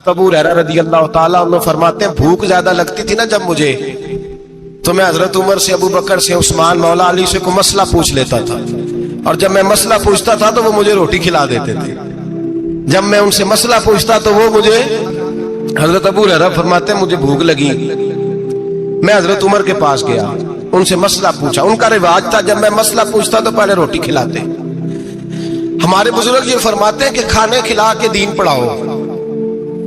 अबू हुरैरा रज़ी अल्लाह ताला अन्हु फरमाते हैं भूख ज्यादा लगती थी ना जब मुझे, तो मैं हजरत उमर से, अबू बकर से, उस्मान, मौला अली से कोई मसला पूछ लेता था, और जब मैं मसला पूछता था तो वो मुझे रोटी खिला देते थे। जब मैं उनसे मसला पूछता तो वो मुझे, हजरत अबू हुरैरा फरमाते हैं मुझे भूख लगी, मैं हजरत उमर के पास गया, उनसे मसला पूछा। उनका रिवाज था जब मैं मसला पूछता तो पहले रोटी खिलाते। हमारे बुजुर्ग ये फरमाते हैं कि खाने खिला के दीन पढ़ाओ।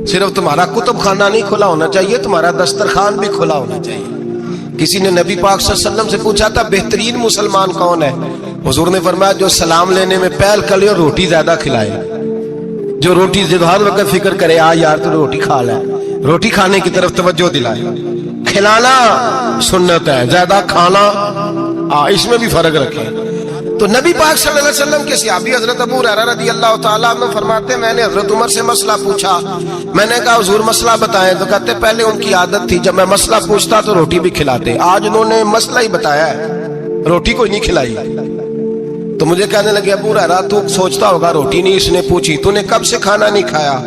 सिर्फ तुम्हारा कुतुब खाना नहीं खुला होना चाहिए, तुम्हारा दस्तरखान भी खुला होना चाहिए। किसी ने नबी पाक सल्लल्लाहु अलैहि वसल्लम से पूछा था बेहतरीन मुसलमान कौन है? हुजूर ने फरमाया जो सलाम लेने में पहल कर ले और रोटी ज्यादा खिलाए, जो रोटी हर वक्त फिक्र करे आ यार तू रोटी खा ले, रोटी खाने की तरफ तवज्जो दिलाए। खिलाना सुन्नत है, ज्यादा खाना इसमें भी फर्क रखे। तो नबी पाक सल्लल्लाहु अलैहि वसल्लम के सहाबी हजरत अबू हुरैरा रज़ी अल्लाह ताला अन्हु फरमाते मैंने हजरत उमर से मसला पूछा। मैंने कहा हुजूर मसला बताएं, तो कहते पहले उनकी आदत थी जब मैं मसला पूछता तो रोटी भी खिलाते। आज उन्होंने मसला ही बताया है, रोटी कोई नहीं खिलाई। तो मुझे कहने लगे अबू हुरैरा तू सोचता होगा रोटी नहीं इसने पूछी, तूने कब से खाना नहीं खाया?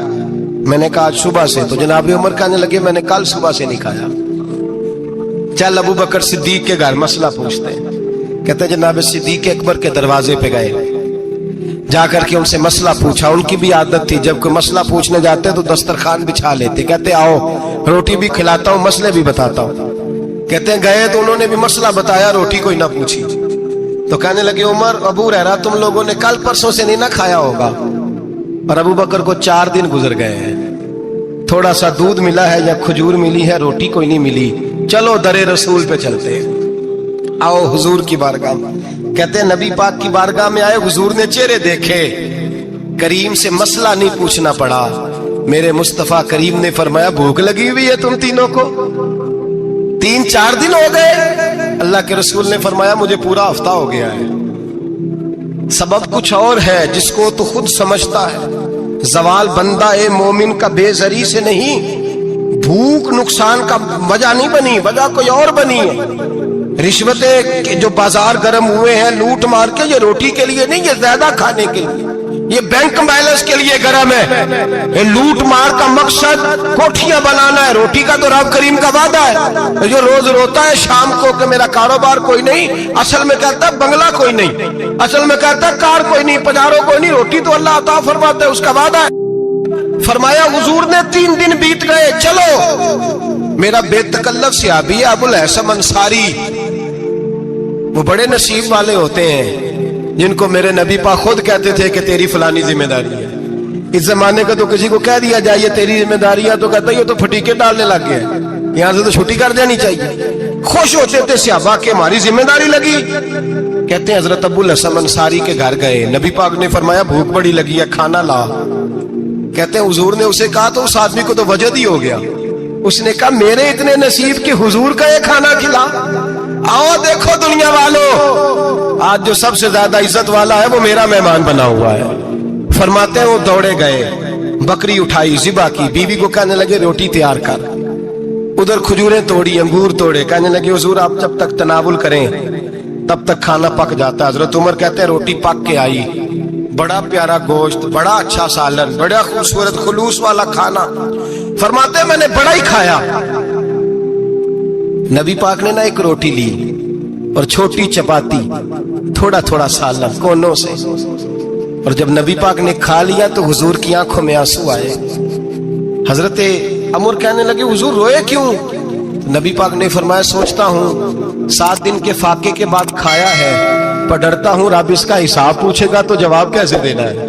मैंने कहा आज सुबह से। तो जनाब उमर कहने लगे मैंने कल सुबह से नहीं खाया, चल अबू बकर सिद्दीक के घर मसला पूछते हैं। कहते जनाब सिद्दीक अकबर के दरवाजे पे गए, जाकर के उनसे मसला पूछा। उनकी भी आदत थी जब कोई मसला पूछने जाते तो दस्तरखान बिछा लेते, कहते आओ रोटी भी खिलाता हूँ मसले भी बताता हूँ। कहते गए तो उन्होंने भी मसला बताया, रोटी कोई ना पूछी। तो कहने लगे उमर अबू हुरैरा तुम लोगों ने कल परसों से नहीं ना खाया होगा। और अबू बकर को 4 दिन गुजर गए हैं, थोड़ा सा दूध मिला है या खजूर मिली है, रोटी कोई नहीं मिली। चलो दरे रसूल पे चलते हैं, आओ हुजूर की बारगाह। कहते हैं नबी पाक की बारगाह में आए, हुजूर ने चेहरे देखे, करीम से मसला नहीं पूछना पड़ा। मेरे मुस्तफा करीम ने फरमाया भूख लगी हुई है तुम तीनों को? 3-4 दिन हो गए। अल्लाह के रसूल ने फरमाया मुझे पूरा हफ्ता हो गया है। सबब कुछ और है जिसको तो खुद समझता है। जवाल बंदा ए मोमिन का बेजरी से नहीं, भूख नुकसान का वजह नहीं बनी, वजह कोई और बनी है। रिश्वतें जो बाजार गर्म हुए हैं लूट मार के, ये रोटी के लिए नहीं, ये ज्यादा खाने के लिए, ये बैंक बैलेंस के लिए गर्म है। ये लूट मार का मकसद कोठियां बनाना है, रोटी का तो रब करीम का वादा है। जो रोज रोता है शाम को कि मेरा कारोबार कोई नहीं, असल में कहता है बंगला कोई नहीं, असल में कहता है कार कोई नहीं, पजारो कोई नहीं, रोटी तो अल्लाह अता फरमाता है, उसका वादा है। फरमाया हुजूर ने 3 दिन बीत गए, चलो। मेरा बेतकल्लफ सहाबी है अबुल हसन अंसारी, वो बड़े नसीब वाले होते हैं जिनको मेरे नबी पाक खुद कहते थे कि तेरी फलानी जिम्मेदारी है। इस जमाने का तो किसी को कह दिया जाए ये तेरी जिम्मेदारी है तो कहता है ये तो फटीके डालने लग गया, यहाँ से तो छुट्टी कर जानी चाहिए। खुश होते थे सहाबा के हमारी जिम्मेदारी लगी। कहते हैं हजरत अबुल हसन अंसारी के घर गए, नबी पाक ने फरमाया भूख बड़ी लगी है खाना ला। कहते हैं हुजूर ने उसे कहा तो उस आदमी को तो वजद ही हो गया। उसने कहा मेरे इतने नसीब के हुजूर का ये खाना खिला। आओ देखो दुनिया वालों, आज जो सबसे ज्यादा इज्जत वाला है वो मेरा मेहमान बना हुआ है। फरमाते हैं वो दौड़े गए, बकरी उठाई, ज़िबा की, बीवी को कहने लगे रोटी तैयार कर। उधर खजूरें तोड़ी, अंगूर तोड़े, कहने लगे हुजूर आप जब तक तनावुल करें तब तक खाना पक जाता है। हजरत उमर कहते हैं रोटी पक के आई, बड़ा प्यारा गोश्त, बड़ा अच्छा सालन, बड़ा खूबसूरत खुलूस वाला खाना। फरमाते हैं मैंने बड़ा ही खाया। नबी पाक ने ना एक रोटी ली और छोटी चपाती, थोड़ा थोड़ा सालन कोनों से, और जब नबी पाक ने खा लिया तो हुजूर की आंखों में आंसू आए। हजरत अमर कहने लगे हुजूर रोए क्यों? तो नबी पाक ने फरमाया सोचता हूँ 7 दिन के फाके के बाद खाया है, पर डरता हूँ रब इसका हिसाब पूछेगा तो जवाब कैसे देना है,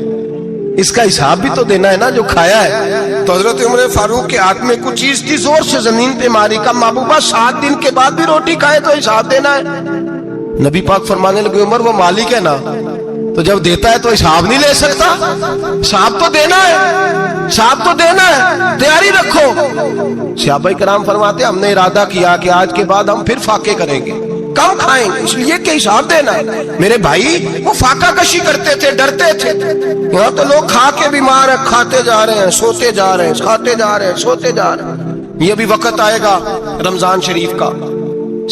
इसका हिसाब भी तो देना है ना जो खाया है। तो हजरत उमर फारूक के हाथ में कुछ चीज थी, जोर से जमीन पे मारी, का महबूबा 7 दिन के बाद भी रोटी खाए तो हिसाब देना है। नबी पाक फरमाने लगे उमर वो मालिक है ना, तो जब देता है तो हिसाब नहीं ले सकता, हिसाब तो देना है, हिसाब तो देना है, तैयारी रखो। सहाबा किराम फरमाते हमने इरादा किया कि आज के बाद हम फिर फाके करेंगे, कम खाएंगे, इसलिए कि हिसाब देना है। मेरे भाई वो फाका कशी करते थे, डरते थे। यहाँ तो लोग खा के बीमार है, खाते जा रहे हैं, सोते जा रहे हैं, खाते जा रहे हैं, सोते जा रहे हैं। ये भी वक्त आएगा रमजान शरीफ का,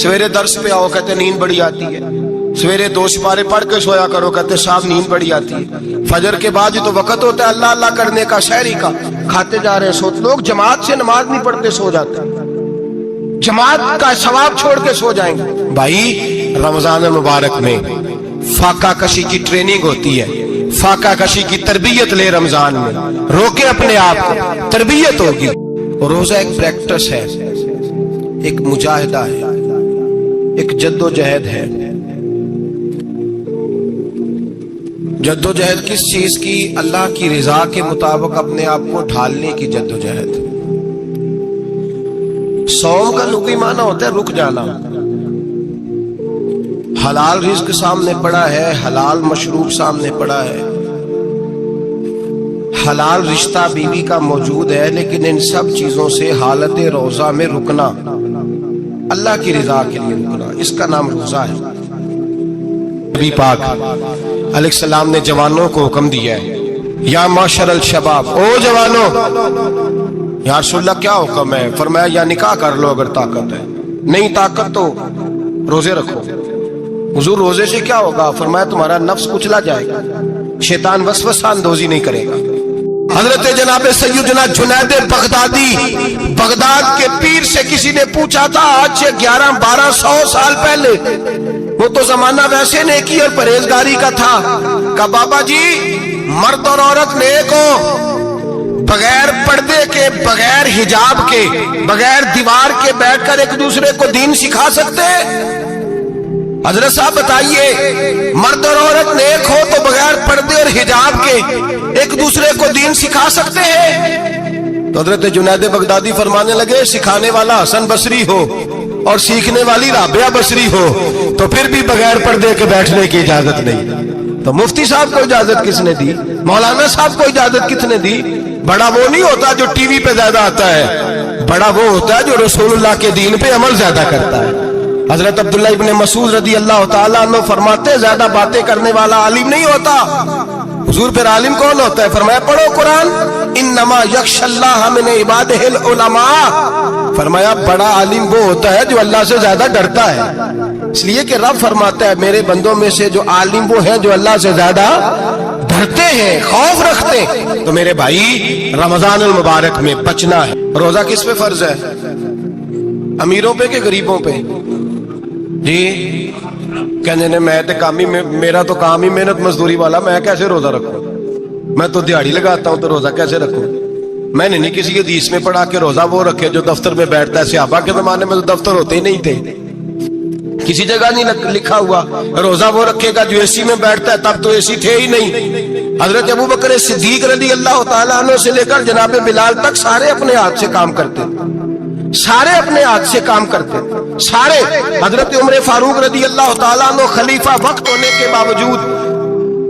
सवेरे दर्स पे आओ कहते नींद बड़ी आती है, सवेरे 2 सिपारे पढ़ के सोया करो, कहते साहब नींद बड़ी आती है। फजर के बाद जो तो वक्त होता है अल्लाह अल्लाह करने का, शहरी का, खाते जा रहे हैं सो। लोग जमात से नमाज नहीं पढ़ते सो जाते, जमात का सवाब छोड़ के सो जाएंगे। भाई रमजान मुबारक में फाका कशी की ट्रेनिंग होती है, फाका कशी की तरबियत ले रमजान में, रोके अपने आप को, तरबियत होगी। रोजा एक प्रैक्टिस है, एक मुजाहिदा है, एक जद्दोजहद है। जद्दोजहद किस चीज की? अल्लाह की रजा के मुताबिक अपने आप को ढालने की जद्दोजहद। सौम का लुग़वी माना होता है रुक जाना। हलाल रिज्क सामने पड़ा है, हलाल मशरूब सामने पड़ा है, हलाल रिश्ता बीवी का मौजूद है, लेकिन इन सब चीजों से हालत रोजा में रुकना, अल्लाह की रजा के लिए रुकना, इसका नाम रोजा है। नबी पाक अलैहिस्सलाम ने जवानों को हुक्म दिया है, या माशरल शबाब, ओ जवानों। या रसूलल्लाह क्या हुक्म है? फरमाया या निकाह कर लो अगर ताकत है, नहीं ताकत तो रोजे रखो। हुजूर रोजे से क्या होगा? फरमाया तुम्हारा नफ्स कुचला जाएगा, शैतान वसवसा अंदोजी नहीं करेगा। हजरत जनाब सैयदना जुनैद बगदादी, बगदाद के पीर से किसी ने पूछा था आज से 1100-1200 साल पहले, वो तो जमाना वैसे नेकी और परहेजगारी का था, कहा बाबा जी मर्द और औरत नेक हो, बगैर पर्दे के, बगैर हिजाब के, बगैर दीवार के बैठकर एक दूसरे को दीन सिखा सकते? हजरत साहब बताइए, मर्द और औरत नेक हो तो बगैर पर्दे और हिजाब के एक दूसरे को दीन सिखा सकते हैं? तो हजरत जुनैद बगदादी फरमाने लगे सिखाने वाला हसन बसरी हो और सीखने वाली राबिया बसरी हो तो फिर भी बगैर पर्दे के बैठने की इजाजत नहीं। तो मुफ्ती साहब को इजाजत किसने दी? मौलाना साहब को इजाजत किसने दी? बड़ा वो नहीं होता जो टीवी पे ज्यादा आता है, बड़ा वो होता है जो रसूलुल्लाह के दीन पे अमल ज्यादा करता है। हजरत अब्दुल्लाह इब्ने मसूद रदी अल्लाह ताला अन्हु फरमाते ज्यादा बातें करने वाला आलिम नहीं होता। हुजूर फिर आलिम कौन होता है? फरमाया पढ़ो कुरान, इन्नमा यख्शल्लाह मिन इबादिहिल उलमा। फरमाया बड़ा आलिम वो होता है जो अल्लाह से ज्यादा डरता है, इसलिए कि रब फरमाता है मेरे बंदों में से जो आलिम वो है जो अल्लाह से ज्यादा डरते हैं, खौफ रखते हैं। तो मेरे भाई रमजान मुबारक में बचना है। रोजा किस पे फर्ज है? अमीरों पे कि गरीबों पे? जी कहने ने मैं तो काम ही, मेरा तो काम ही मेहनत मजदूरी वाला, मैं कैसे रोजा रखूं? मैं तो दिहाड़ी लगाता हूं तो रोजा कैसे रखूं? मैंने नहीं किसी हदीस में पढ़ा के रोजा वो रखे जो दफ्तर में बैठता है। सहाबा के जमाने में तो दफ्तर होते ही नहीं थे, किसी जगह नहीं लिखा हुआ रोजा वो रखेगा जो एसी में बैठता है, तब तो एसी थे ही नहीं। हजरत अबू बकर सिद्दीक रज़ी अल्लाह ताला अन्हु से लेकर जनाब बिलाल तक सारे अपने हाथ से काम करते, सारे अपने हाथ से काम करते, सारे। हजरत उमर फारूक रज़ी अल्लाह ताला अन्हु खलीफा वक्त होने के बावजूद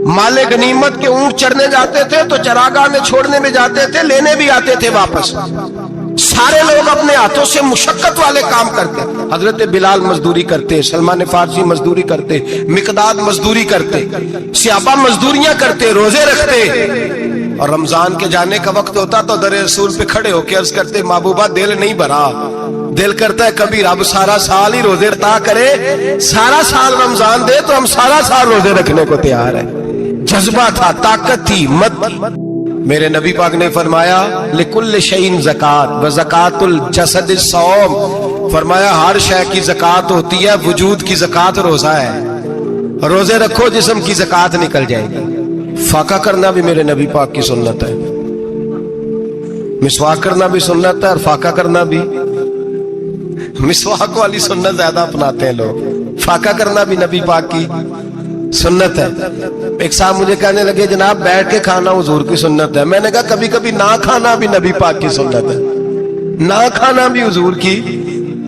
माले गनीमत के ऊंट चढ़ने जाते थे तो चरागाह में छोड़ने में जाते थे, लेने भी आते थे वापस। सारे लोग अपने हाथों से मुशक्कत वाले काम करते। हजरत बिलाल मजदूरी करते, सलमान फारसी मजदूरी करते, मिकदाद मजदूरी करते, सहाबा मजदूरियां करते, रोजे रखते। और रमजान के जाने का वक्त होता तो दर रसूल पे खड़े होकर अर्ज करते महबूबा दिल नहीं भरा, दिल करता है कभी रब सारा साल ही रोजे अता करे, सारा साल रमजान दे तो हम सारा साल रोजे रखने को तैयार है। जज्बा था, ताकत थी, मत। मेरे नबी पाक ने फरमाया लिकुल्ल शैइन ज़कात व ज़कातुल जसद सौम। फरमाया हर शय की ज़कात होती है, वजूद की ज़कात रोजा है। रोजे रखो जिस्म की ज़कात निकल जाएगी। फाका करना भी मेरे नबी पाक की सुन्नत है, मिसवाक करना भी सुन्नत है और फाका करना भी। मिसवाक वाली सुन्नत ज्यादा अपनाते हैं लोग, फाका करना भी नबी पाक की सुन्नत है। एक साहब मुझे कहने लगे जनाब बैठ के खाना हुजूर की सुन्नत है। मैंने कहा कभी कभी ना खाना भी नबी पाक की सुन्नत है, ना खाना भी हुजूर की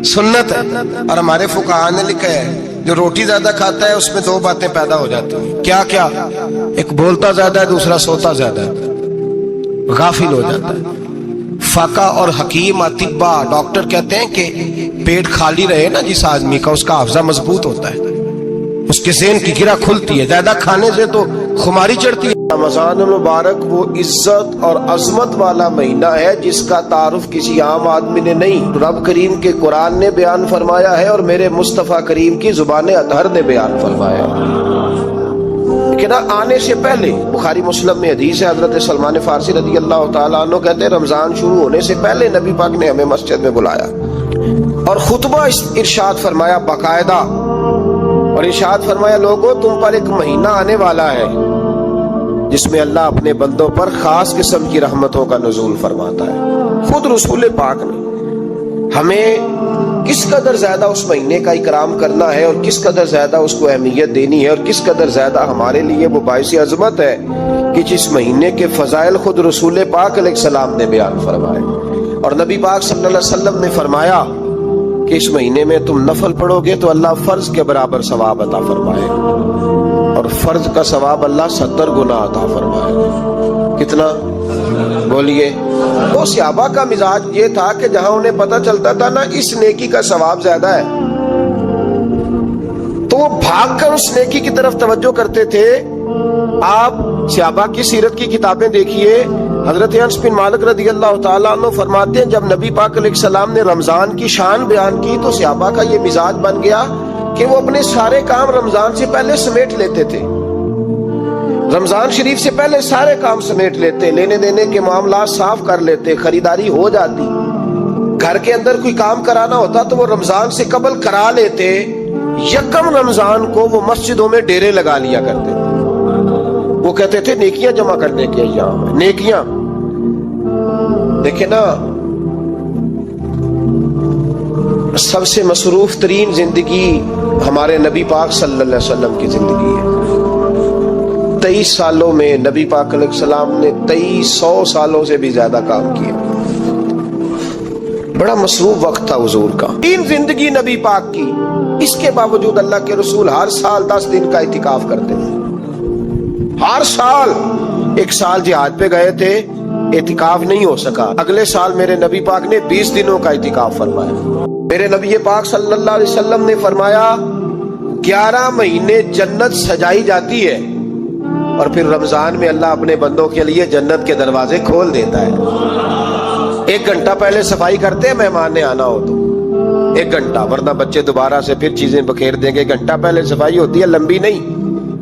सुन्नत है। और हमारे फुकाहा ने लिखा है जो रोटी ज्यादा खाता है उसमें दो बातें पैदा हो जाती हैं। क्या क्या? एक बोलता ज्यादा है, दूसरा सोता ज्यादा है, गाफिल हो जाता है। फाका और हकीम अतिब्बा डॉक्टर कहते हैं कि पेट खाली रहे ना जिस आदमी का, उसका हाफजा मजबूत होता है, उसके ज़हन की गिरा खुलती है। ज्यादा खाने से तो खुमारी चढ़ती है। रमजान मुबारक वो इज्जत और अजमत वाला महीना है जिसका तारुफ किसी आम आदमी ने नहीं, रब करीम के कुरान ने बयान फरमाया है और मेरे मुस्तफ़ा करीम की जुबान अतहर ने बयान फरमाया है। लेकिन आने से पहले बुखारी मुस्लिम में हदीस है, हजरत सलमान फारसी रज़ी अल्लाह ताला अन्हु कहते हैं रमजान शुरू होने से पहले नबी पाक ने हमें मस्जिद में बुलाया और खुतबा इरशाद फरमाया बाकायदा, और इरशाद फरमाया लोगों तुम पर एक महीना आने वाला है जिसमें अल्लाह अपने बंदों पर खास किस्म की रहमतों का नुज़ूल फरमाता है। खुद रसूल पाक ने हमें किस कदर ज्यादा उस महीने का इकराम करना है और किस कदर ज्यादा उसको अहमियत देनी है और किस कदर ज्यादा हमारे लिए वो बाइस अजमत है कि जिस महीने के फजाइल खुद रसूल पाक अलैहिस्सलाम ने बयान फरमाए। और नबी पाक सल्लल्लाहु अलैहि वसल्लम ने फरमाया कि इस महीने में तुम नफल पढ़ोगे तो अल्लाह फर्ज के बराबर सवाब अता फरमाए और फर्ज का सवाब अल्लाह 70 गुना अता फरमाए। कितना बोलिए। तो सहाबा का मिजाज ये था कि जहां उन्हें पता चलता था ना इस नेकी का सवाब ज्यादा है तो वो भागकर उस नेकी की तरफ तवज्जो करते थे। आप सहाबा की सीरत की किताबें देखिए, हजरत अनस बिन मालिक रज़ी अल्लाह ताला अन्हु फरमाते हैं जब नबी पाक अलैहिस्सलाम ने रमजान की शान बयान की तो सहाबा का ये मिजाज बन गया कि वो अपने सारे काम रमजान से पहले समेट लेते थे। रमजान शरीफ से पहले सारे काम समेट लेते, लेने देने के मामला साफ कर लेते, खरीदारी हो जाती, घर के अंदर कोई काम कराना होता तो वो रमजान से कबल करा लेते। यकम रमजान को वो मस्जिदों में डेरे लगा लिया करते थे। वो कहते थे नेकियां जमा करने के अय्याम है, नेकियां। देखे ना सबसे मसरूफ तरीन जिंदगी हमारे नबी पाक सल्लल्लाहु अलैहि वसल्लम की जिंदगी है। 23 सालों में नबी पाक अलैहिस्सलाम ने 2300 सालों से भी ज्यादा काम किया। बड़ा मसरूफ वक्त था हुजूर का। तीन जिंदगी नबी पाक की, इसके बावजूद अल्लाह के रसूल हर साल 10 दिन का इतिकाफ करते थे। हर साल। एक साल जिहाद पे गए थे, इतिकाफ नहीं हो सका, अगले साल मेरे नबी पाक ने 20 दिनों का इतिकाफ फरमाया। मेरे नबी पाक सल्लल्लाहु अलैहि वसल्लम ने फरमाया 11 महीने जन्नत सजाई जाती है और फिर रमजान में अल्लाह अपने बंदों के लिए जन्नत के दरवाजे खोल देता है। 1 घंटा पहले सफाई करते हैं मेहमान ने आना हो तो 1 घंटा, वरना बच्चे दोबारा से फिर चीजें बखेर देंगे। 1 घंटा पहले सफाई होती है, लंबी नहीं।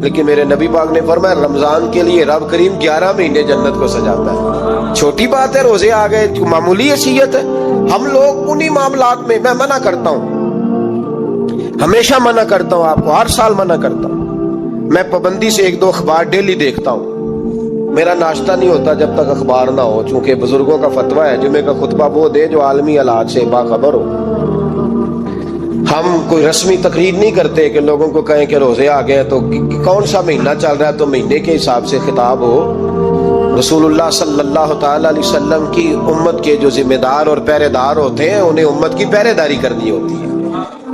लेकिन मेरे नबी पाक ने फरमाया रमजान के लिए रब करीम 11 महीने जन्नत को सजाता है। छोटी बात है, रोजे आ गए, मामूली हैसियत है। हम लोग उन्हीं मामलात में, मैं मना करता हूं, हमेशा मना करता हूं, आपको हर साल मना करता हूं। मैं पाबंदी से 1-2 अखबार डेली देखता हूं। मेरा नाश्ता नहीं होता जब तक अखबार ना हो, चूंकि बुजुर्गों का फतवा है जुमे का खुतबा वो दे जो आलमी हालात से बाखबर हो। हम कोई रस्मी तकरीर नहीं करते कि लोगों को कहें कि रोजे आ गए तो कौन सा महीना चल रहा है तो महीने के हिसाब से खिताब हो। रसूलुल्लाह सल्लल्लाहु ताला अलैहि वसल्लम की उम्मत के जो जिम्मेदार और पहरेदार होते हैं उन्हें उम्मत की पहरेदारी करनी होती है।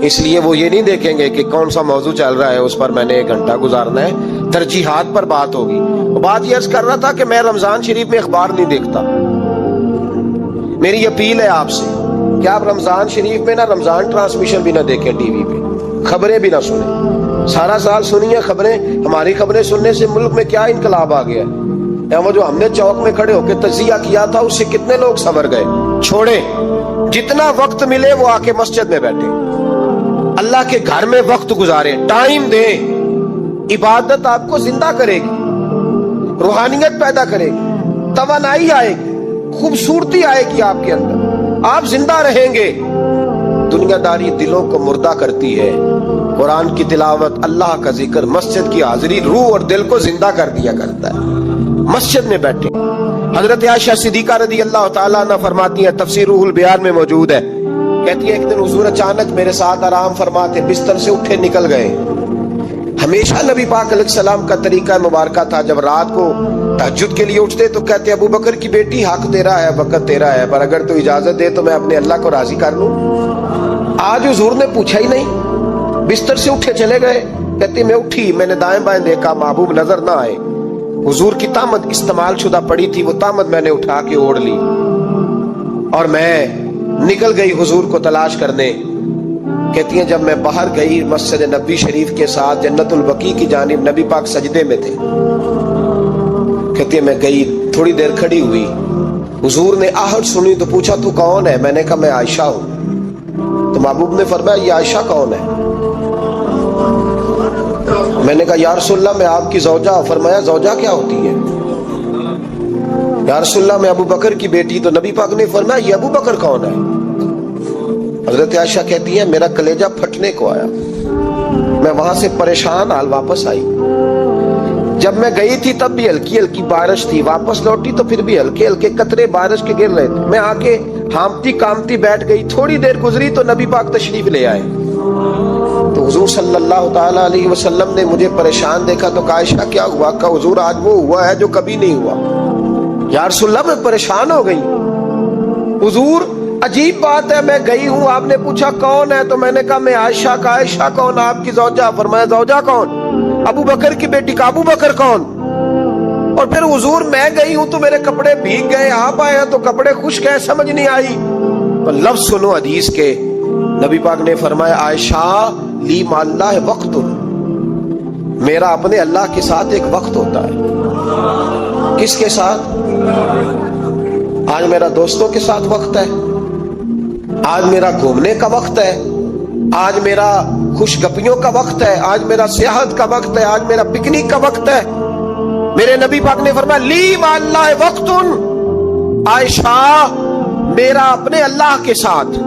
इसलिए वो ये नहीं देखेंगे कि कौन सा मौजू चल रहा है उस पर मैंने 1 घंटा गुजारना है, तरजीहात पर बात होगी। बात ये अर्ज कर रहा था कि मैं रमजान शरीफ में अखबार नहीं देखता। मेरी अपील है आपसे कि आप रमजान शरीफ में ना रमजान ट्रांसमिशन भी ना देखें, टीवी पे खबरें भी ना सुने। सारा साल सुनिए खबरें, हमारी खबरें सुनने से मुल्क में क्या इनकलाब आ गया है। वो जो हमने चौक में खड़े होकर तजिया किया था उससे कितने लोग सवर गए। छोड़े, जितना वक्त मिले वो आके मस्जिद में बैठे, अल्लाह के घर में वक्त गुजारे, टाइम दे। इबादत आपको जिंदा करेगी, रूहानियत पैदा करेगी, तवानाई आएगी, खूबसूरती आएगी आपके अंदर, आप जिंदा रहेंगे। दुनियादारी दिलों को मुर्दा करती है। कुरान की तिलावत, अल्लाह का जिक्र, मस्जिद की हाजिरी रूह और दिल को जिंदा कर दिया करता है। मस्जिद में बैठे। हजरत आयशा सिद्दीका रज़ी अल्लाह ताला अन्हा फरमाती है, तफसीर रूहुल बयान में मौजूद है, कहती है एक दिन हुजूर अचानक मेरे साथ आराम फरमाते बिस्तर से उठे निकल गए। हमेशा नबी पाक अलैहिस्सलाम का तरीका मुबारका था, जब रात को तहज्जुद के लिए उठते तो कहते अबू बकर की बेटी हक तेरा है, वक़्त तेरा है, पर अगर तू इजाजत दे तो मैं अपने अल्लाह को राजी कर लूं। आज हुजूर ने पूछा ही नहीं, बिस्तर से उठे चले गए। कहते मैं उठी, मैंने दाएं बाएं देखा, महबूब नजर ना आए। हुजूर की तामद इस्तेमाल शुदा पड़ी थी, वो तामद मैंने उठा के ओढ़ ली और मैं निकल गई हुजूर को तलाश करने। کہتی ہیں جب میں باہر گئی مسجد نبی شریف کے ساتھ جنت البقیع کی جانب، نبی پاک سجدے میں تھے، کہتی ہے میں گئی تھوڑی دیر کھڑی ہوئی، حضور نے آہٹ سنی تو پوچھا تو کون ہے؟ میں نے کہا میں عائشہ ہوں۔ تو محبوب نے فرمایا یہ عائشہ کون ہے؟ میں نے کہا یا رسول اللہ میں آپ کی زوجہ۔ فرمایا زوجہ کیا ہوتی ہے؟ یا رسول اللہ میں ابو بکر کی بیٹی۔ تو نبی پاک نے فرمایا یہ ابو بکر کون ہے؟ حضرت عائشہ کہتی ہے میرا کلیجہ پھٹنے کو آیا، میں وہاں سے پریشان حال واپس آئی۔ جب میں گئی تھی تب بھی ہلکی ہلکی بارش تھی، واپس لوٹی تو پھر بھی ہلکے ہلکے قطرے بارش کے گر رہے تھے۔ میں آ کے ہامتی کامتی بیٹھ گئی، تھوڑی دیر گزری تو نبی پاک تشریف لے آئے۔ تو حضور صلی اللہ تعالیٰ علیہ وسلم نے مجھے پریشان دیکھا تو کہا عائشہ کیا ہوا؟ کہا حضور آج وہ ہوا ہے جو کبھی نہیں ہوا۔ یا رسول اللہ میں پریشان ہو گئی، حضور عجیب بات ہے، میں گئی ہوں، آپ نے پوچھا کون ہے تو میں نے کہا میں عائشہ۔ کا عائشہ کون؟ آپ کی زوجہ۔ فرمایا زوجہ کون؟ ابو بکر کی بیٹی۔ کا ابو بکر کون؟ اور پھر حضور میں گئی ہوں تو میرے کپڑے بھیگ گئے، آپ آئے ہیں تو کپڑے خشک ہیں، سمجھ نہیں آئی۔ تو لفظ سنو حدیث کے، نبی پاک نے فرمایا عائشہ لی مع اللہ وقت، میرا اپنے اللہ کے ساتھ ایک وقت ہوتا ہے۔ کس کے ساتھ؟ آج میرا دوستوں کے ساتھ وقت ہے، آج میرا گھومنے کا وقت ہے، آج میرا خوش گپیوں کا وقت ہے، آج میرا سیاحت کا وقت ہے، آج میرا پکنک کا وقت ہے۔ میرے نبی پاک نے فرمایا لی مع اللہ وقت، عائشہ میرا اپنے اللہ کے ساتھ،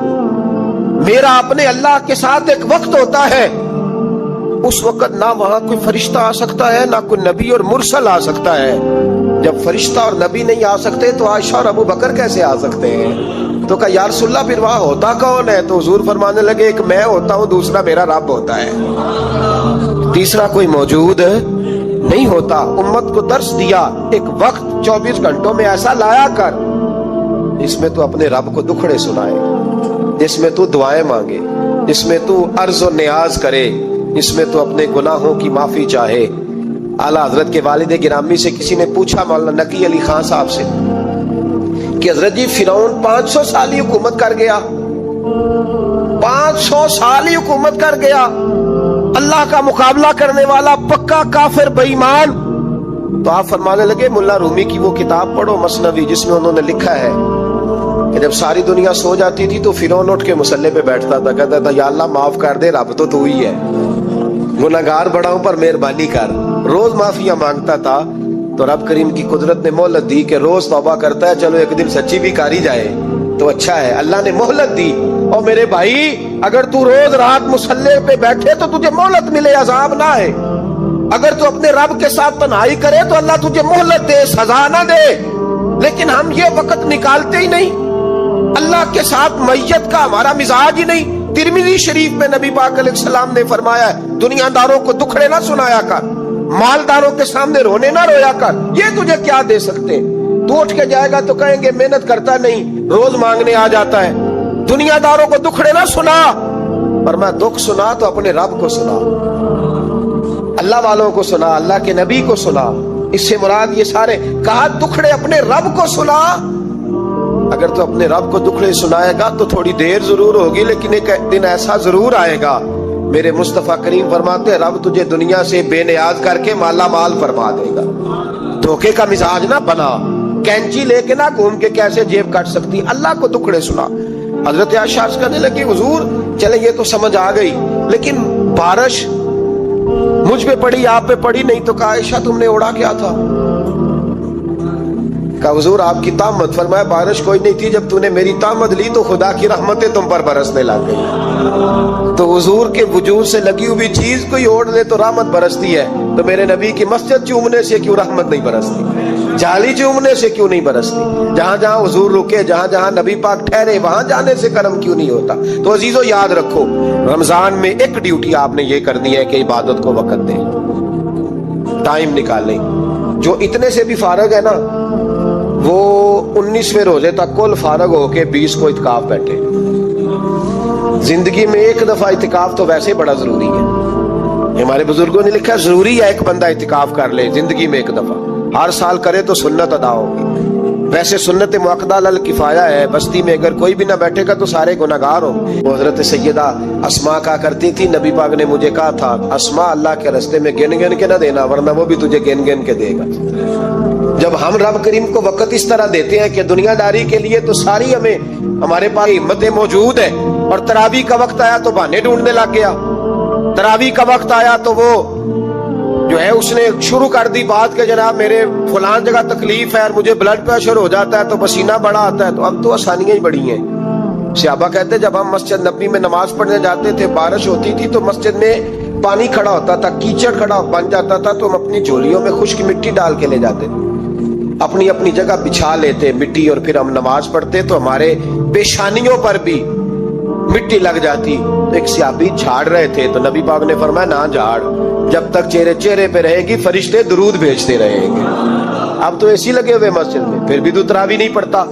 میرا اپنے اللہ کے ساتھ ایک وقت ہوتا ہے۔ اس وقت نہ وہاں کوئی فرشتہ آ سکتا ہے، نہ کوئی نبی اور مرسل آ سکتا ہے۔ جب فرشتہ اور نبی نہیں آ سکتے تو عائشہ اور ابو بکر کیسے آ سکتے ہیں؟ تو کہا یا رسول اللہ پھر وہاں ہوتا کون ہے؟ تو حضور فرمانے لگے ایک میں ہوتا ہوں، دوسرا میرا رب ہوتا ہے، تیسرا کوئی موجود نہیں ہوتا۔ امت کو درس دیا ایک وقت 24 گھنٹوں میں ایسا لایا کر جس میں تو اپنے رب کو دکھڑے سنائے، جس میں تو دعائیں مانگے، جس میں تو عرض و نیاز کرے، جس میں تو اپنے گناہوں کی معافی چاہے۔ اعلیٰ حضرت کے والد گرامی سے کسی نے پوچھا مولانا نقی علی خان صاحب سے کہ حضرت جی فرعون 500 سال ہی حکومت کر گیا، 500 سال ہی حکومت کر گیا، اللہ کا مقابلہ کرنے والا پکا کافر بے ایمان۔ تو آپ فرمانے لگے ملا رومی کی وہ کتاب پڑھو مثنوی، جس میں انہوں نے لکھا ہے کہ جب ساری دنیا سو جاتی تھی تو فرعون اٹھ کے مصلے پہ بیٹھتا تھا، کہتا تھا یا اللہ معاف کر دے، رب تو ہی ہے، گناہگار بڑا ہوں پر مہربانی کر۔ روز معافیاں مانگتا تھا تو رب کریم کی قدرت نے مہلت دی کہ روز توبہ کرتا ہے، چلو ایک دن سچی بھی کاری جائے تو اچھا ہے، اللہ نے مہلت دی۔ اور میرے بھائی اگر تو روز رات مصلے پہ بیٹھے تو تجھے مہلت ملے، عذاب نہ آئے۔ اگر تو اپنے رب کے ساتھ تنہائی کرے تو اللہ تجھے مہلت دے، سزا نہ دے۔ لیکن ہم یہ وقت نکالتے ہی نہیں، اللہ کے ساتھ میت کا ہمارا مزاج ہی نہیں۔ ترمذی شریف میں نبی پاک علیہ السلام نے فرمایا دنیا داروں کو دکھڑے نہ سنایا کر، مالداروں کے سامنے رونے نہ رویا کر، یہ تجھے کیا دے سکتے؟ تو اٹھ کے جائے گا تو کہیں گے محنت کرتا نہیں، روز مانگنے آ جاتا ہے۔ دنیا داروں کو دکھڑے نہ سنا، پر میں دکھ سنا تو اپنے رب کو سنا، اللہ والوں کو سنا، اللہ کے نبی کو سنا۔ اس سے مراد یہ سارے کہا دکھڑے اپنے رب کو سنا۔ اگر تو اپنے رب کو دکھڑے سنائے گا تو تھوڑی دیر ضرور ہوگی، لیکن ایک دن ایسا ضرور آئے گا، میرے مصطفیٰ کریم فرماتے ہیں رب تجھے دنیا سے بے نیاز کر کے مالا مال فرما دے گا۔ دھوکے کا مزاج نہ بنا، کینچی لے کے نہ گھوم کے کیسے جیب کاٹ سکتی، اللہ کو دکھڑے سنا۔ حضرت عائشہ عرض کرنے لگی حضور چلے یہ تو سمجھ آ گئی، لیکن بارش مجھ پہ پڑی آپ پہ پڑی نہیں، تو کہا عائشہ تم نے اڑا کیا تھا؟ کہا حضور آپ کی تامت۔ فرمایا بارش کوئی نہیں تھی، جب تو نے میری تامت لی تو خدا کی رحمتیں تم پر برسنے لگ گئی۔ تو حضور کے وجود سے لگی ہوئی چیز کوئی اوڑھ لے تو رحمت برستی ہے، تو میرے نبی کی مسجد چومنے سے کیوں رحمت نہیں برستی؟ جالی چومنے سے کیوں نہیں برستی؟ جہاں جہاں حضور رکے، جہاں جہاں نبی پاک ٹھہرے، وہاں جانے سے کرم کیوں نہیں ہوتا؟ تو عزیزو یاد رکھو رمضان میں ایک ڈیوٹی آپ نے یہ کرنی ہے کہ عبادت کو وقت دیں، ٹائم نکالیں۔ جو اتنے سے بھی فارغ ہے نا وہ 19ویں روزے تک کل فارغ ہو کے 20 کو اعتکاف بیٹھے۔ زندگی میں ایک دفعہ اعتکاف تو ویسے بڑا ضروری ہے، ہمارے بزرگوں نے لکھا ضروری ہے ایک بندہ اعتکاف کر لے زندگی میں ایک دفعہ، ہر سال کرے تو سنت ادا ہوگی۔ वैसे सुन्नत मुअक्कदा अल किफाया है, बस्ती में अगर कोई भी ना बैठेगा तो सारे गुनाहगार हो। वो हजरत सैयदा अस्मा कहा करती थी, नबी पाक ने मुझे कहा था, अस्मा अल्लाह के रास्ते में गिन गिन के ना देना, वरना वो भी तुझे गिन गिन के देगा। जब हम रब करीम को वक्त इस तरह देते हैं कि दुनियादारी के लिए तो सारी हमारे पास हिम्मतें मौजूद है, और तरावी का वक्त आया तो बहाने ढूंढने लग गया। तरावी का वक्त आया तो वो जो है उसने शुरू कर दी बात के जनाब मेरे फलान जगह तकलीफ है और मुझे ब्लड प्रेशर हो जाता है तो पसीना बड़ा आता है। तो अब तो आसानियां ही बड़ी हैं। सहाबा कहते जब हम मस्जिद नबी में नमाज पढ़ने जाते थे, बारिश होती थी तो मस्जिद में पानी खड़ा होता था, कीचड़ खड़ा बन जाता था, तो हम अपनी झोलियों में खुश्क मिट्टी डाल के ले जाते, अपनी अपनी जगह बिछा लेते मिट्टी, और फिर हम नमाज पढ़ते तो हमारे पेशानियों पर भी मिट्टी लग जाती। तो एक सहाबी झाड़ रहे थे तो नबी पाक ने फरमाया ना झाड़, जब तक चेहरे पे रहेगी फरिश्ते दुरूद भेजते रहेंगे। अब तो ऐसी लगे हुए मस्जिद में, फिर भी तो तरावी नहीं पढ़ता।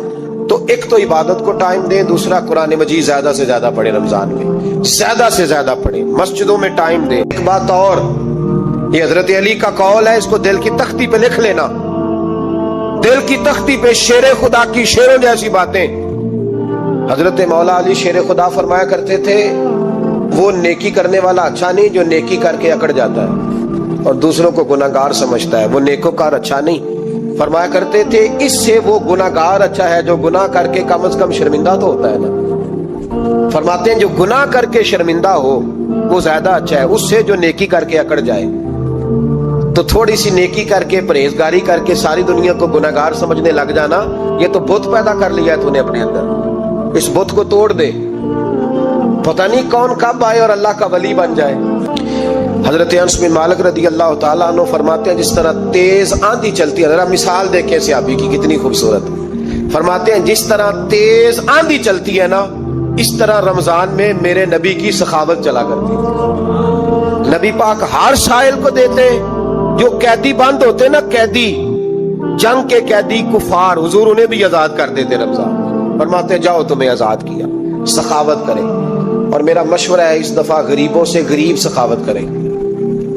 तो एक तो इबादत को टाइम दे, दूसरा कुरान मजीद ज्यादा से ज्यादा पढ़े, रमजान में ज्यादा से ज्यादा पढ़े, मस्जिदों में टाइम दे। एक बात और, ये हजरत अली का कौल है, इसको दिल की तख्ती पे लिख लेना, दिल की तख्ती पे शेर खुदा की शेरों जैसी बातें। हजरत मौला अली शेर खुदा फरमाया करते थे, वो नेकी करने वाला अच्छा नहीं जो नेकी करके अकड़ जाता है और दूसरों को गुनाहगार समझता है, वो नेकोकार अच्छा नहीं। फरमाया करते थे, इससे वो गुनाहगार अच्छा है जो गुनाह करके कम से कम शर्मिंदा तो होता है ना। फरमाते हैं जो गुनाह करके शर्मिंदा हो वो ज्यादा अच्छा है उससे जो नेकी करके अकड़ जाए। तो थोड़ी सी नेकी करके परहेजगारी करके सारी दुनिया को गुनाहगार समझने लग जाना, ये तो बुत पैदा कर लिया है तूने अपने अंदर, इस बुत को तोड़ दे। पता नहीं कौन कब आए और अल्लाह का वली बन जाए। हजरत अनस बिन मालिक रदी अल्लाह ताला अन्हु फरमाते हैं, जिस तरह तेज आंधी चलती है, जरा मिसाल देखें सहाबी की कितनी खूबसूरत। फरमाते हैं जिस तरह तेज आंधी चलती है ना, इस तरह रमजान में मेरे नबी की सखावत चला करती है। नबी पाक हर साइल को देते, जो कैदी बंद होते ना, कैदी जंग के कैदी कुफार, हुजूर उन्हें भी आजाद कर देते रमजान। फरमाते जाओ तुम्हें आजाद किया, सखावत करें। और मेरा मशवरा है इस दफा गरीबों से गरीब सखावत करें।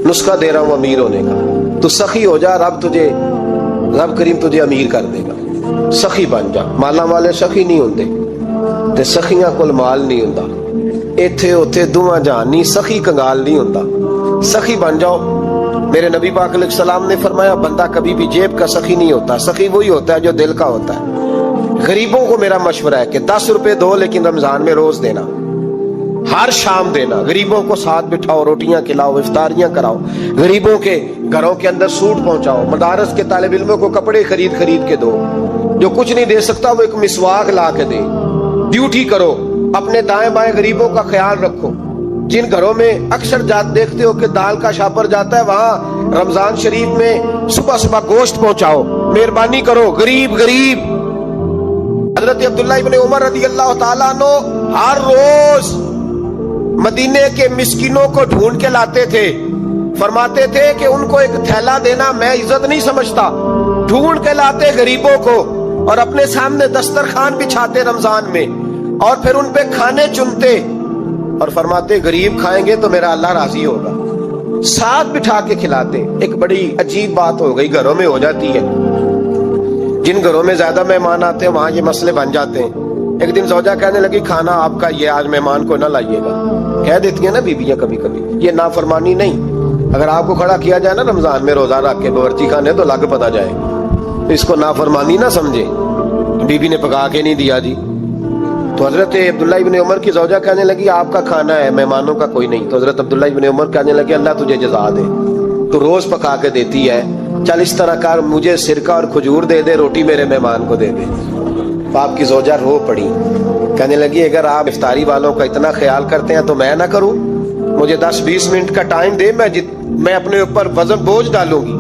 नुस्खा दे रहा हूं अमीर होने का, तू सखी हो जा, रब करीम तुझे अमीर कर देगा। सखी बन जा, माला वाले सखी नहीं होंगे ते सखियां कोल माल नहीं होंदा, इत्थे उत्थे दुआ जहान नहीं, सखी कंगाल नहीं होंदा। सखी बन जाओ। मेरे नबी पाक अलैहिस्सलाम ने फरमाया, बंदा कभी भी जेब का सखी नहीं होता, सखी वही होता है जो दिल का होता है। गरीबों को मेरा मशवरा है कि 10 रुपए दो, लेकिन रमजान में रोज देना, हर शाम देना। गरीबों को साथ बिठाओ, रोटियां खिलाओ, इफ्तारियां कराओ, गरीबों के घरों के अंदर सूट पहुंचाओ, मदारस के तालिब इल्मों को कपड़े खरीद के दो। जो कुछ नहीं दे सकता वो एक मिसवाक ला के दे। ड्यूटी करो, अपने दाएं बाएं गरीबों का ख्याल रखो। जिन घरों में अक्सर देखते हो कि दाल का शापर जाता है, वहां रमजान शरीफ में सुबह सुबह गोश्त पहुंचाओ। मेहरबानी करो, गरीब हजरत अब्दुल्ला इब्ने उमर रदी अल्लाह ताला अन्हु हर रोज मदीने के मिस्किनों को ढूंढ के लाते थे। फरमाते थे कि उनको एक थैला देना मैं इज्जत नहीं समझता। ढूंढ के लाते गरीबों को और अपने सामने दस्तरखान बिछाते रमजान में, और फिर उन पे खाने चुनते और फरमाते गरीब खाएंगे तो मेरा अल्लाह राजी होगा। साथ बिठा के खिलाते। एक बड़ी अजीब बात हो गई, घरों में हो जाती है। जिन घरों में ज्यादा मेहमान आते हैं वहां ये मसले बन जाते हैं। एक दिन जोजा कहने लगी, खाना आपका, ये आज मेहमान को ना लाइएगा। कह देती है ना बीबियां कभी कभी, ये नाफरमानी नहीं। अगर आपको खड़ा किया जाए ना रमजान में रोजा रख के बावर्ची खाने, तो लग पता जाए, तो इसको नाफरमानी ना समझे। बीबी ने पका के नहीं दिया जी, तो हजरत अब्दुल्ला इब्ने उमर की जोजा कहने लगी, आपका खाना है, मेहमानों का कोई नहीं। तो हजरत अब्दुल्ला इब्ने उमर कहने लगे, अल्लाह तुझे जज़ा दे, तो रोज पका के देती है, चल इस तरह कर, मुझे सिरका और खजूर दे दे, रोटी मेरे मेहमान को दे दे। तो आपकी जोजा रो पड़ी, कहने लगी, अगर आप इफ्तारी वालों का इतना ख्याल करते हैं तो मैं ना करूं? मुझे 10-20 मिनट का टाइम दे, मैं अपने ऊपर वजन बोझ डालूंगी,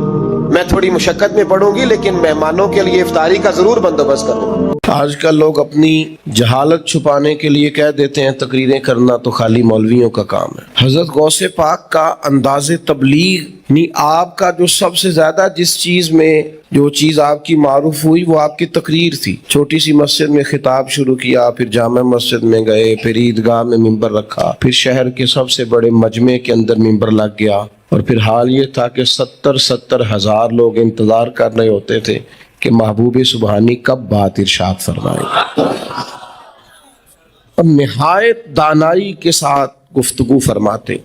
मैं थोड़ी मुशक्कत में पड़ूंगी, लेकिन मेहमानों के लिए इफ्तारी का जरूर बंदोबस्त करूंगा। आजकल लोग अपनी जहालत छुपाने के लिए कह देते हैं तकरीरें करना तो खाली मौलवियों का काम है। हजरत गौसे पाक का अंदाज़े तबलीग नहीं, आपका जो सबसे ज्यादा जिस चीज में जो चीज आपकी मारूफ हुई वो आपकी तकरीर थी। छोटी सी मस्जिद में खिताब शुरू किया, फिर जामा मस्जिद में गए, फिर ईदगाह में मिंबर रखा, फिर शहर के सबसे बड़े मजमे के अंदर मिंबर लग गया, और फिर हाल ये था कि 70 हज़ार लोग इंतजार कर रहे होते थे کہ محبوب سبحانی کب بات ارشاد فرمائے گا، اور نہایت دانائی کے ساتھ گفتگو فرماتے۔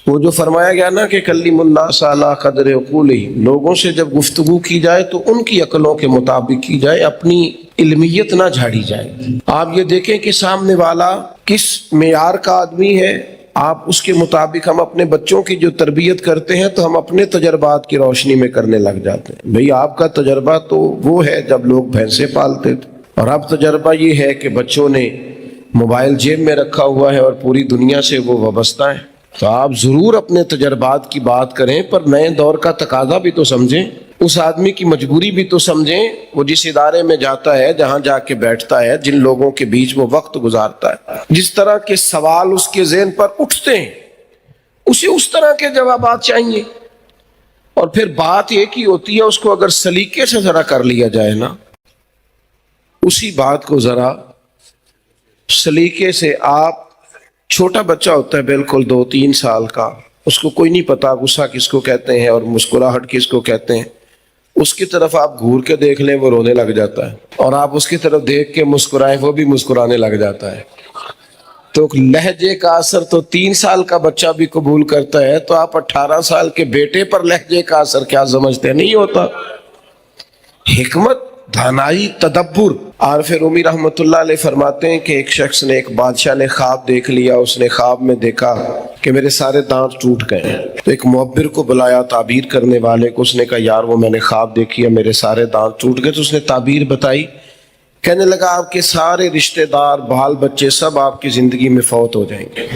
وہ جو فرمایا گیا نا کہ کلم الناس علی قدر عقولہم، لوگوں سے جب گفتگو کی جائے تو ان کی عقلوں کے مطابق کی جائے، اپنی علمیت نہ جھاڑی جائے۔ آپ یہ دیکھیں کہ سامنے والا کس معیار کا آدمی ہے، آپ اس کے مطابق ہم اپنے بچوں کی جو تربیت کرتے ہیں تو ہم اپنے تجربات کی روشنی میں کرنے لگ جاتے ہیں۔ بھئی آپ کا تجربہ تو وہ ہے جب لوگ بھینسیں پالتے تھے، اور اب تجربہ یہ ہے کہ بچوں نے موبائل جیب میں رکھا ہوا ہے اور پوری دنیا سے وہ وابستہ ہیں۔ تو آپ ضرور اپنے تجربات کی بات کریں، پر نئے دور کا تقاضا بھی تو سمجھیں، اس آدمی کی مجبوری بھی تو سمجھیں، وہ جس ادارے میں جاتا ہے، جہاں جا کے بیٹھتا ہے، جن لوگوں کے بیچ وہ وقت گزارتا ہے، جس طرح کے سوال اس کے ذہن پر اٹھتے ہیں اسے اس طرح کے جوابات چاہیے۔ اور پھر بات ایک ہی ہوتی ہے، اس کو اگر سلیقے سے ذرا کر لیا جائے نا، اسی بات کو ذرا سلیقے سے، آپ چھوٹا بچہ ہوتا ہے بالکل 2-3 سال کا، اس کو کوئی نہیں پتا غصہ کس کو کہتے ہیں اور مسکراہٹ کس کو کہتے ہیں، اس کی طرف آپ گھور کے دیکھ لیں وہ رونے لگ جاتا ہے، اور آپ اس کی طرف دیکھ کے مسکرائیں وہ بھی مسکرانے لگ جاتا ہے۔ تو لہجے کا اثر تو 3 سال کا بچہ بھی قبول کرتا ہے، تو آپ 18 سال کے بیٹے پر لہجے کا اثر کیا سمجھتے ہیں؟ نہیں ہوتا۔ حکمت، دھانائی، تدبر۔ عارف رومی رحمۃ اللہ علیہ فرماتے ہیں کہ ایک شخص نے، ایک بادشاہ نے خواب دیکھ لیا، اس نے خواب میں دیکھا کہ میرے سارے دانت ٹوٹ گئے ہیں، تو ایک معبر کو بلایا، تعبیر کرنے والے کو، اس نے کہا یار وہ میں نے خواب دیکھی ہے، میرے سارے دانت ٹوٹ گئے، تو اس نے تعبیر بتائی، کہنے لگا آپ کے سارے رشتہ دار، بال بچے سب آپ کی زندگی میں فوت ہو جائیں گے۔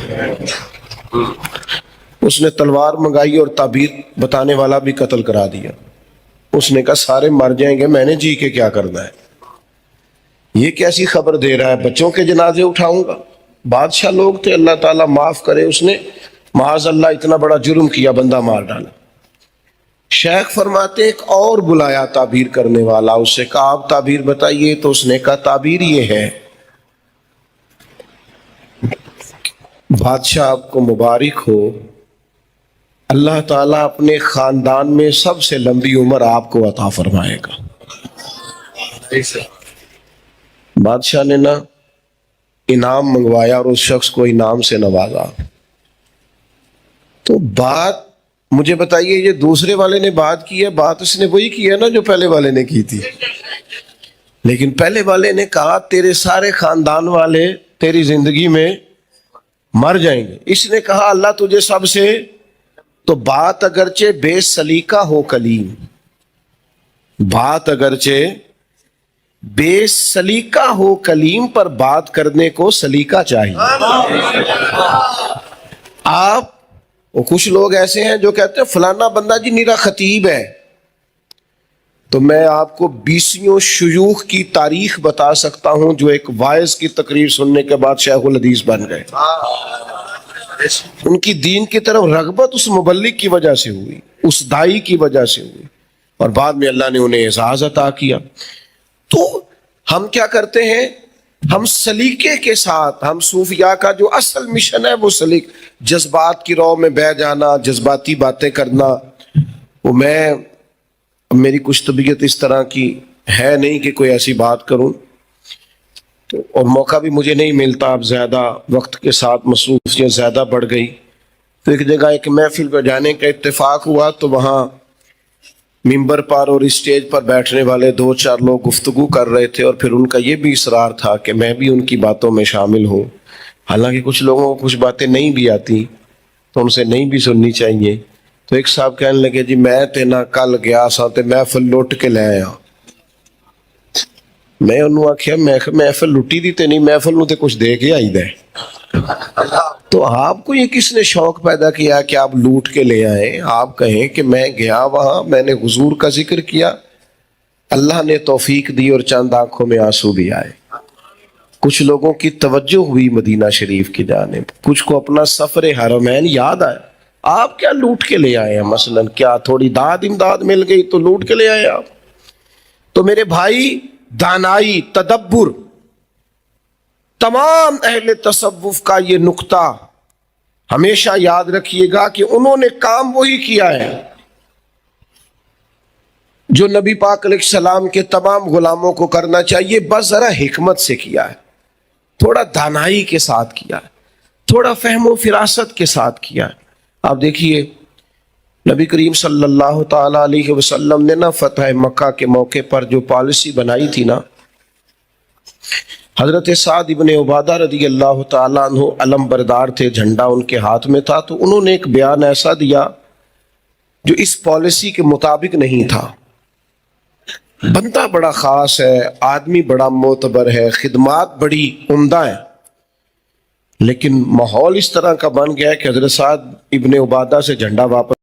اس نے تلوار منگائی اور تعبیر بتانے والا بھی قتل کرا دیا۔ اس نے کہا سارے مر جائیں گے، میں نے جی کے کیا کرنا ہے؟ یہ کیسی خبر دے رہا ہے؟ بچوں کے جنازے اٹھاؤں گا؟ بادشاہ لوگ تھے، اللہ تعالیٰ معاف کرے، اس نے معاذ اللہ اتنا بڑا جرم کیا، بندہ مار ڈالا۔ شیخ فرماتے ایک اور بلایا تعبیر کرنے والا، اس سے کہا آپ تعبیر بتائیے، تو اس نے کہا تعبیر یہ ہے، بادشاہ آپ کو مبارک ہو، اللہ تعالیٰ اپنے خاندان میں سب سے لمبی عمر آپ کو عطا فرمائے گا۔ بادشاہ نے نا انعام منگوایا اور اس شخص کو انعام سے نوازا۔ تو بات مجھے بتائیے، یہ دوسرے والے نے بات کی ہے، بات اس نے وہی کی ہے نا جو پہلے والے نے کی تھی، لیکن پہلے والے نے کہا تیرے سارے خاندان والے تیری زندگی میں مر جائیں گے، اس نے کہا اللہ تجھے سب سے۔ تو بات اگرچہ بے سلیقہ ہو کلیم، بات اگرچہ بے سلیقہ ہو کلیم، پر بات کرنے کو سلیقہ چاہیے۔ آپ کچھ لوگ ایسے ہیں جو کہتے ہیں فلانا بندہ جی میرا خطیب ہے، تو میں آپ کو 20 شیوخ کی تاریخ بتا سکتا ہوں جو ایک وائز کی تقریر سننے کے بعد شیخ الحدیث بن گئے۔ ان کی دین کی طرف رغبت اس مبلغ کی وجہ سے ہوئی، اس دائی کی وجہ سے ہوئی، اور بعد میں اللہ نے انہیں اعزاز عطا کیا۔ تو ہم کیا کرتے ہیں؟ ہم سلیقے کے ساتھ، ہم صوفیاء کا جو اصل مشن ہے وہ جذبات کی رو میں بہہ جانا، جذباتی باتیں کرنا، وہ میری کچھ طبیعت اس طرح کی ہے نہیں کہ کوئی ایسی بات کروں، اور موقع بھی مجھے نہیں ملتا، اب زیادہ وقت کے ساتھ مصروفیت زیادہ بڑھ گئی۔ تو ایک جگہ ایک محفل پہ جانے کا اتفاق ہوا، تو وہاں ممبر پر اور اسٹیج پر بیٹھنے والے 2-4 لوگ گفتگو کر رہے تھے، اور پھر ان کا یہ بھی اصرار تھا کہ میں بھی ان کی باتوں میں شامل ہوں، حالانکہ کچھ لوگوں کو کچھ باتیں نہیں بھی آتی تو ان سے نہیں بھی سننی چاہیے۔ تو ایک صاحب کہنے لگے جی میں تے نہ کل گیا سا تے محفل لٹ کے لے آیا۔ میں انہوں آکھیا محفل لٹی دی تے نہیں، محفل نو تے کچھ دے کے آئی دے۔ تو آپ کو یہ کس نے شوق پیدا کیا کہ آپ لوٹ کے لے آئیں؟ آپ کہیں کہ میں گیا وہاں، میں نے حضور کا ذکر کیا، اللہ نے توفیق دی اور چند آنکھوں میں آنسو بھی آئے۔ کچھ لوگوں کی توجہ ہوئی مدینہ شریف کی جانب، کچھ کو اپنا سفر حرمین یاد آیا۔ آپ کیا لوٹ کے لے آئے ہیں؟ مثلا کیا تھوڑی داد امداد مل گئی تو لوٹ کے لے آئے آپ؟ تو میرے بھائی، دانائی، تدبر، تمام اہل تصوف کا یہ نقطہ ہمیشہ یاد رکھیے گا کہ انہوں نے کام وہی کیا ہے جو نبی پاک علیہ السلام کے تمام غلاموں کو کرنا چاہیے، بس ذرا حکمت سے کیا ہے، تھوڑا دانائی کے ساتھ کیا ہے، تھوڑا فہم و فراست کے ساتھ کیا ہے۔ آپ دیکھیے نبی کریم صلی اللہ تعالی علیہ وسلم نے نا فتح مکہ کے موقع پر جو پالیسی بنائی تھی نا، حضرت سعد ابن عبادہ رضی اللہ تعالیٰ عنہ علم بردار تھے، جھنڈا ان کے ہاتھ میں تھا، تو انہوں نے ایک بیان ایسا دیا جو اس پالیسی کے مطابق نہیں تھا۔ بندہ بڑا خاص ہے، آدمی بڑا معتبر ہے، خدمات بڑی عمدہ ہیں، لیکن ماحول اس طرح کا بن گیا ہے کہ حضرت سعد ابن عبادہ سے جھنڈا واپس